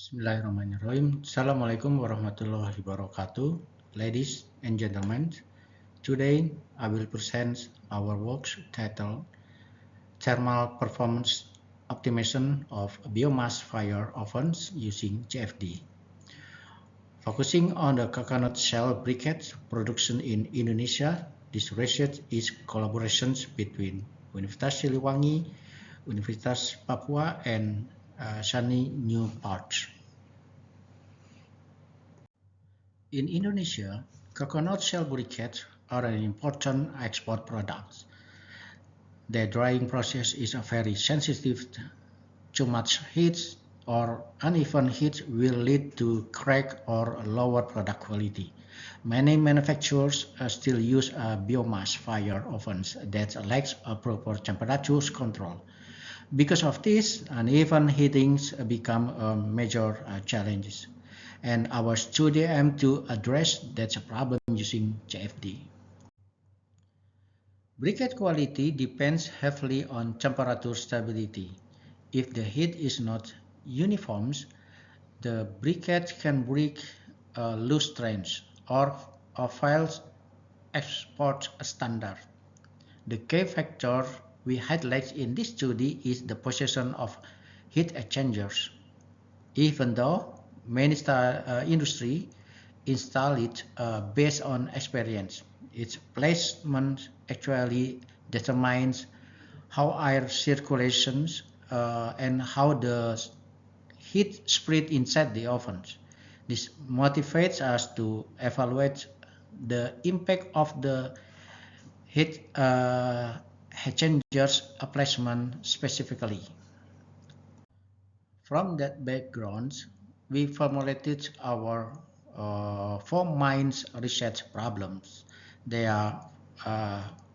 Bismillahirrahmanirrahim. Assalamualaikum warahmatullahi wabarakatuh. Ladies and gentlemen, today I will present our work titled Thermal Performance Optimization of Biomass Fire Ovens using CFD. Focusing on the coconut shell briquette production in Indonesia, this research is collaborations between Universitas Siliwangi, Universitas Papua, and Sunny New Parts. In Indonesia, coconut shell briquettes are an important export product. Their drying process is very sensitive. Too much heat or uneven heat will lead to crack or lower product quality. Many manufacturers still use biomass fire ovens that lack a proper temperature control. Because of this, uneven heating become a major challenge, and our study aims to address that problem using CFD. Briquette quality depends heavily on temperature stability. If the heat is not uniform, the briquette can break loose strands or fail export standard. The key factor we highlight in this study is the position of heat exchangers. Even though many industry install it based on experience, its placement actually determines how air circulations and how the heat spread inside the ovens. This motivates us to evaluate the impact of the heat exchangers placement specifically. From that background, we formulated our 4 main research problems. They are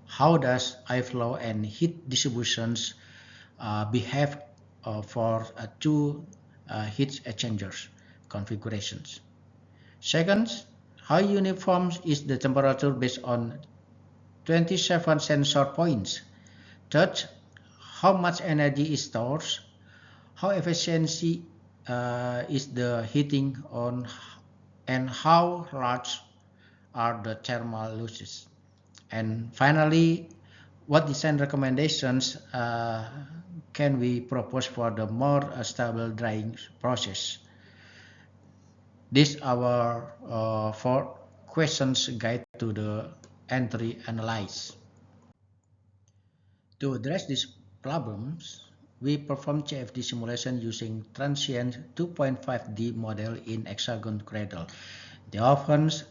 how does airflow and heat distributions behave for two heat exchangers configurations. Second, how uniform is the temperature based on 27 sensor points. Third, how much energy is stored, how efficiency is the heating on, and how large are the thermal losses. And finally, what design recommendations can we propose for the more stable drying process? These are our 4 questions guide to the entry analysis. To address these problems, we performed CFD simulation using transient 2.5D model in hexagon cradle. The ovens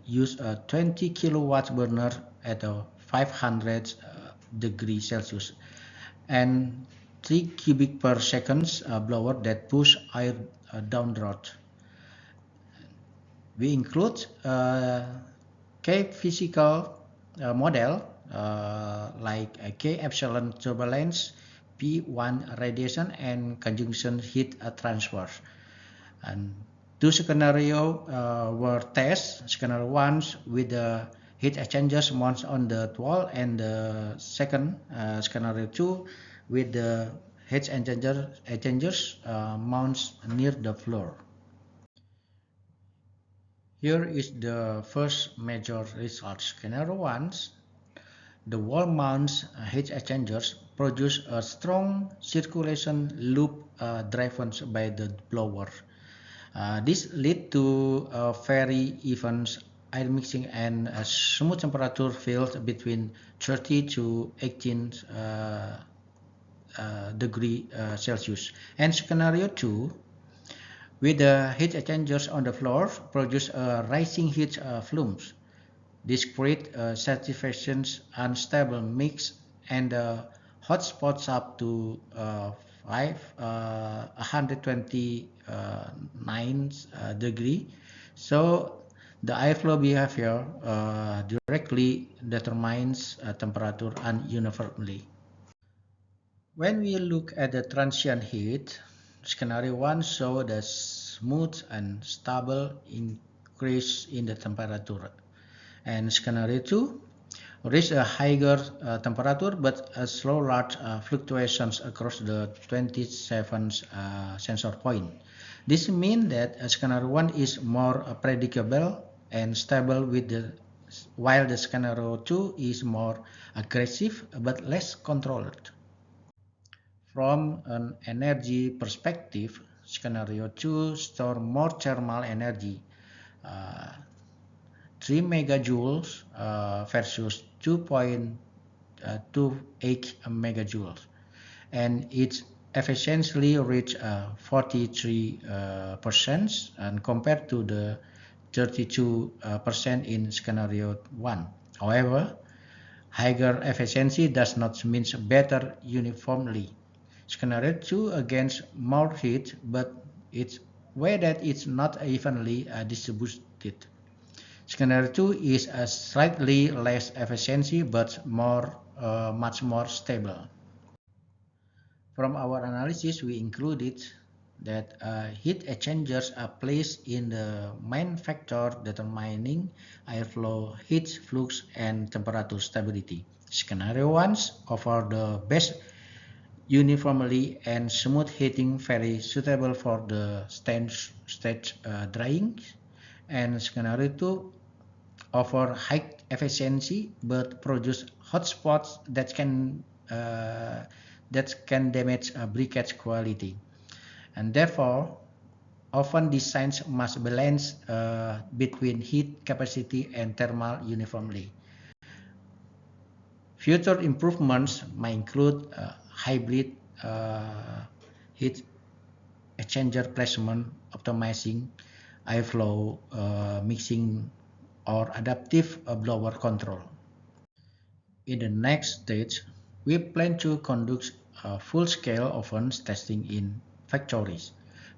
use a 20 kilowatt burner at a 500 degrees Celsius and 3 cubic per second blower that push air down the road. We include K physical model like K epsilon turbulence, P1 radiation, and conjunction heat transfer. And 2 scenarios were tested. Scenario 1 with the heat exchangers mounted on the wall, and the second scenario 2 with the heat exchangers mounted near the floor. Here is the first major result. Scenario 1, the wall mounts heat exchangers produce a strong circulation loop driven by the blower. This leads to a very even air mixing and a smooth temperature field between 30 to 18 degrees Celsius. And scenario 2, with the heat exchangers on the floor, produce rising heat flumes. This creates certification unstable mix and hot spots up to 129 degrees. So the airflow behavior directly determines temperature uniformly. When we look at the transient heat, scenario 1 shows the smooth and stable increase in the temperature. And scenario 2, reach a higher temperature but slow large fluctuations across the 27 sensor point. This means that scenario 1 is more predictable and stable while the scenario 2 is more aggressive but less controlled. From an energy perspective, scenario 2 stores more thermal energy, uh, 3 megajoules versus 2.28 megajoules, and its efficiency reached 43% and compared to the 32% in scenario 1. However, higher efficiency does not mean better uniformly. Scenario 2 against more heat, but its way that it's not evenly distributed. Scenario 2 is a slightly less efficiency but much more stable. From our analysis, we included that heat exchangers are placed in the main factor determining airflow, heat flux, and temperature stability. Scenario 1 offer the best uniformly and smooth heating, very suitable for the stage drying, and scenario 2 offer high efficiency but produce hotspots that can damage briquette quality, and therefore often designs must balance between heat capacity and thermal uniformity. Future improvements may include hybrid heat exchanger placement, optimizing airflow mixing, or adaptive blower control. In the next stage, we plan to conduct full-scale ovens testing in factories.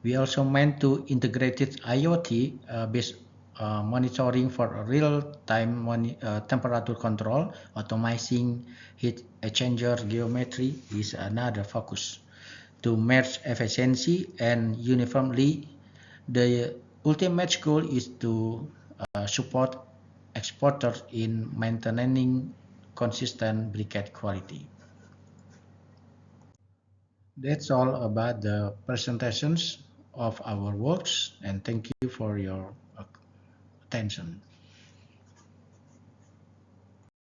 We also meant to integrate IoT-based monitoring for real-time temperature control. Automizing heat exchanger geometry is another focus. To merge efficiency and uniformly, the ultimate goal is to support exporters in maintaining consistent briquette quality. That's all about the presentations of our works, and thank you for your attention.